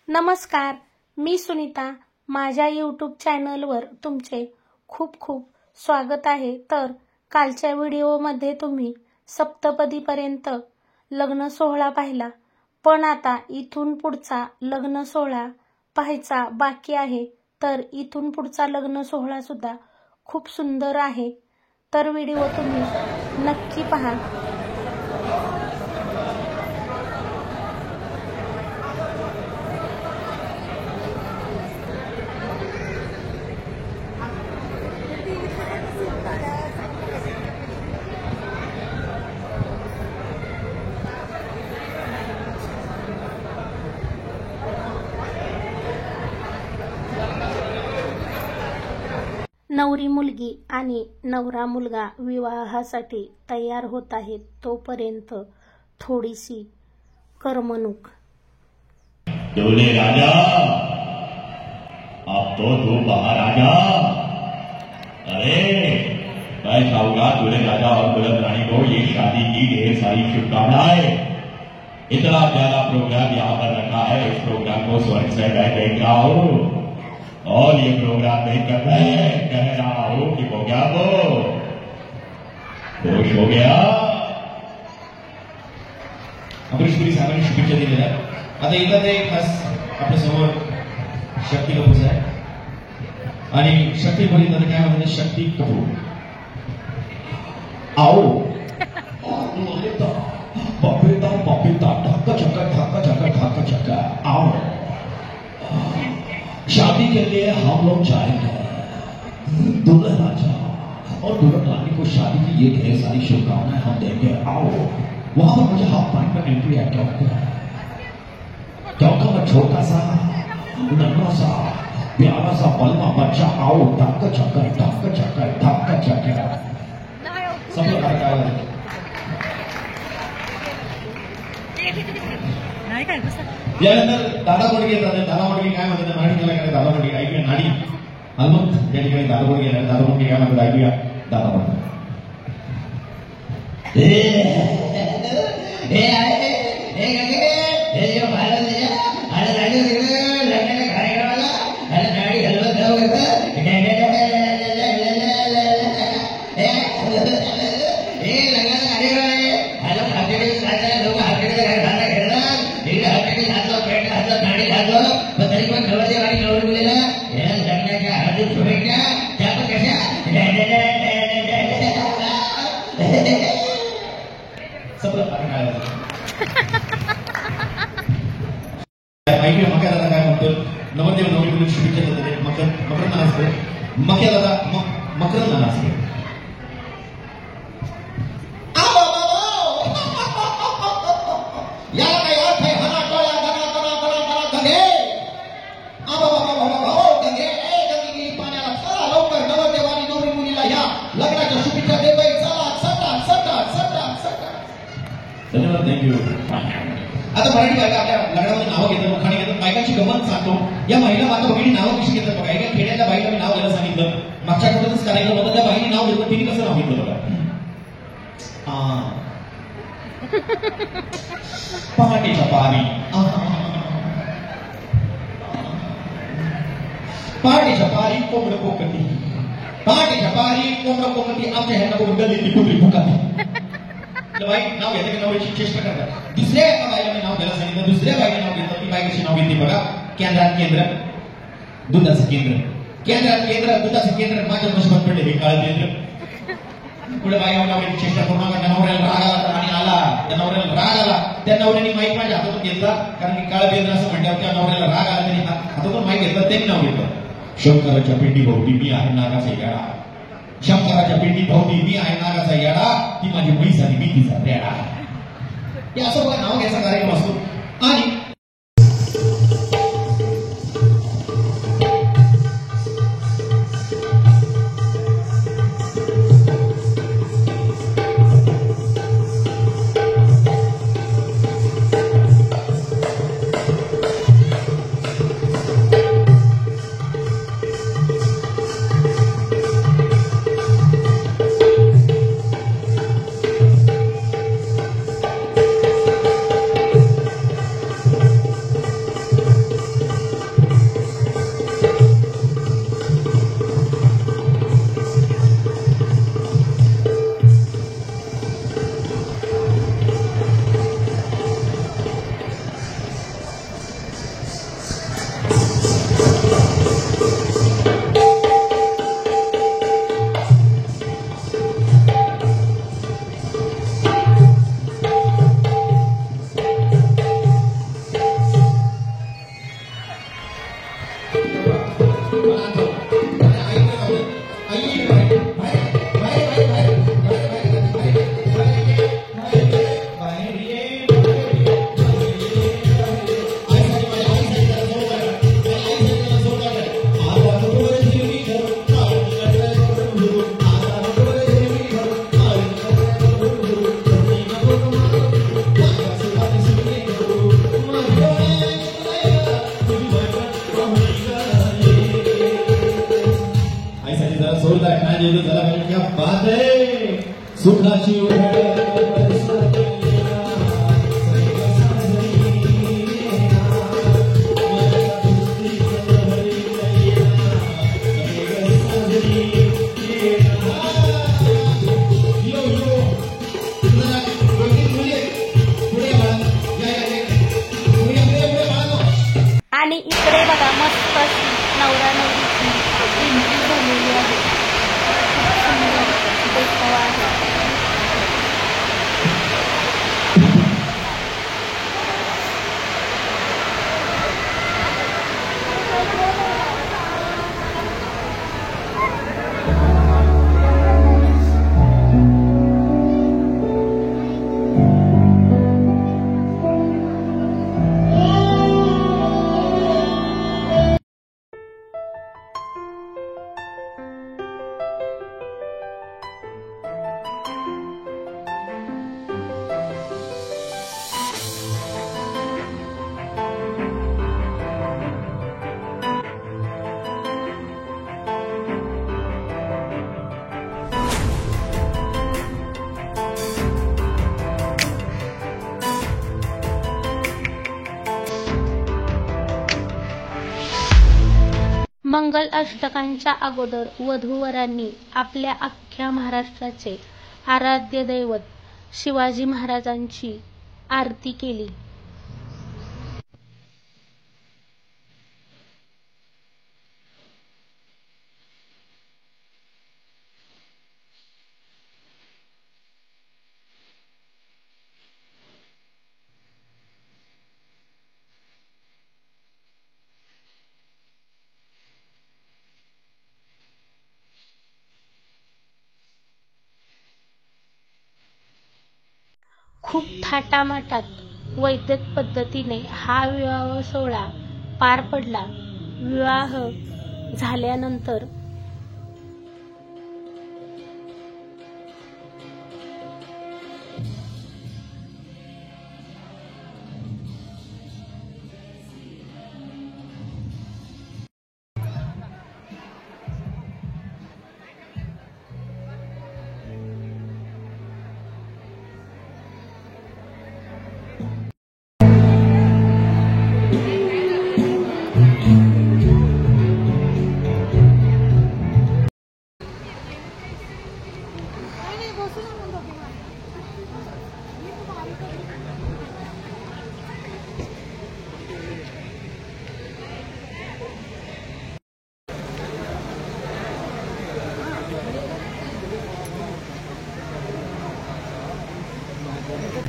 नमस्कार, मी सुनीता. माझ्या यूट्यूब चॅनलवर तुमचे खूप खूप स्वागत आहे. तर कालच्या व्हिडिओमध्ये तुम्ही सप्तपदीपर्यंत लग्न सोहळा पाहिला, पण आता इथून पुढचा लग्न सोहळा पाहायचा बाकी आहे. तर इथून पुढचा लग्न सोहळा सुद्धा खूप सुंदर आहे. तर व्हिडिओ तुम्ही नक्की पहा. नवरी मुलगी आणि नवरा मुलगा विवाहासाठी तयार होत आहेत, तोपर्यंत थोडीशी करमणूक. डोले राजा, अब तो तू बाहर आ जा. अरे मैं चाहूंगा दूल्हे राजा और दुल्हन रानी को ये शादी की ढेर सारी शुभकामनाएं. इतना प्यारा प्रोग्राम यहाँ पर रखा है, इस प्रोग्राम को स्वर्ग से मैं देख रहा हूँ और ये प्रोग्राम देखकर मैं कह रहा हूँ कि हो गया वो खुश हो गया. अमरीशपुरी साहेबांनी शुभेच्छा दिलेल्या. आता इथं ते खास आपल्या समोर शक्ती कपूर आहे आणि शक्ती बघितलं काय म्हणते शक्ती कपूर. आओ पपिता पपिता ढक्का ढक्का चक्का आओ, शादी के लिए हम लोग जाएंगे. दुल्हन राजा और दुल्हन रानी को शादी की ये ढेर सारी शुभकामनाएं हम देंगे. आओ वहां पर मुझे हाफ पैंट में एंट्री है. क्योंकि मैं छोटा सा नन्हा सा प्यारा सा पलमा बच्चा. आओ ढक्का चक्का सब लोग यानंतर दादा बोडगे येतात. दादा बोडगे काय म्हणतात मराठी कलाकार दादा बोडगे ऐकूया. नाडी अलमत या ठिकाणी दादा बोडगे येतात. दादा बोडगे काय म्हणतात ऐकूया. दादा बोडगे ऐकूया. मक्या दादा काय म्हणतो. नवरदेव नवरीकडून शुभेच्छा देतात. मकरंद नाचते. मक्या दादा मकरंद नाचते. याला काय अर्थ आहे. हना टोळ्या गंगे गंगे पाण्याला चला लवकर. नवरदेवानी नवरी मुलीला या लग्नाच्या शुभेच्छा देतोय. चला सटा. धन्यवाद. थँक्यू. आता मराठी बायका आपल्या लग्नामध्ये नावं घेतात, उखाणे घेतात. बायकांची गंमत सांगतो. या महिला माता भगिनी नावं कशी घेतात बघा. एका खेड्यातल्या बाईला मी नाव घ्यायला सांगितलं. मागच्या आठवड्यातच कार्यक्रम होता. त्या बाईने नाव घेतलं. तिने कसं नाव घेतलं बघा. पहाटेच्या पारी. पहाटेच्या पारी कोंबड कोकती. पहाटेच्या पारी कोंबड कोकती. आमच्या ह्यांना बघून गल्लीतली कुत्री फुकाती. बाई नाव घेते की नवरीची चेष्टा करतात. दुसऱ्या एका बाईला मी नाव घ्यायला सांगितलं. दुसऱ्या बाईने नाव घेतलं. ती बाई कशी नाव घेतली बघा. केंद्र दुधाचं केंद्र दुधाचं केंद्र. माझ्या नशिबात पडले हे काळ केंद्र. पुढे बाई नवऱ्याची चेष्टा करू नका. त्या नवऱ्याला राग आला आणि आला. त्या नवऱ्याने माईक माझ्या हातातून घेतला. कारण की काळ केंद्र असं म्हणल्यावर त्या नवऱ्याला राग आला. त्यांनी हातातून माईक घेतला. त्यांनी नाव घेतलं. शंकराच्या पिंडी भोवती मी आहे नागाचा येडा. शंकराच्या पिंडी भोवती मी आहे नागाचा येडा. ती माझी म्हैस आणि मी तिचा रेडा. हे असं बघा नाव घ्यायचा कार्यक्रम असतो. आणि देतो चला क्या बात आहे सुखाची आणि इकडे बघा मस्त अशी नवरा नवरीची एंट्री झालेली आहे. खूप सुंदर देखावा आहे. मंगल अष्टकांच्या अगोदर वधूवरांनी आपल्या अख्ख्या महाराष्ट्राचे आराध्य दैवत शिवाजी महाराजांची आरती केली. खूप थाटामाटात वैदिक पद्धतीने हा विवाह सोहळा पार पडला. विवाह झाल्यानंतर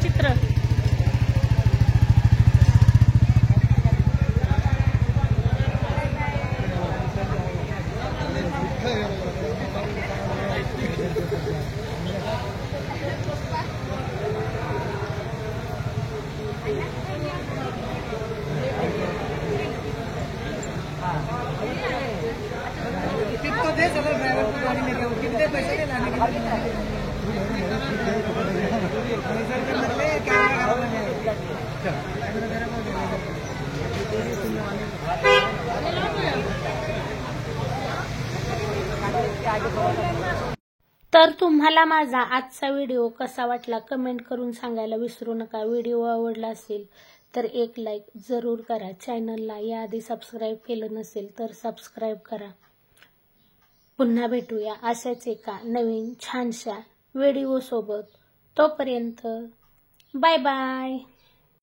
चित्र तो दे चलो ड्राइवर को गाड़ी लेके आओ कितने पैसे के लाने के लिए तर तुम्हाला माझा आजचा व्हिडिओ कसा वाटला कमेंट करून सांगायला विसरू नका. व्हिडिओ आवडला असेल तर एक लाईक जरूर करा. चॅनलला याआधी सबस्क्राईब केलं नसेल तर सबस्क्राईब करा. पुन्हा भेटूया अशाच एका नवीन छानशा व्हिडिओ सोबत. तोपर्यंत बाय बाय.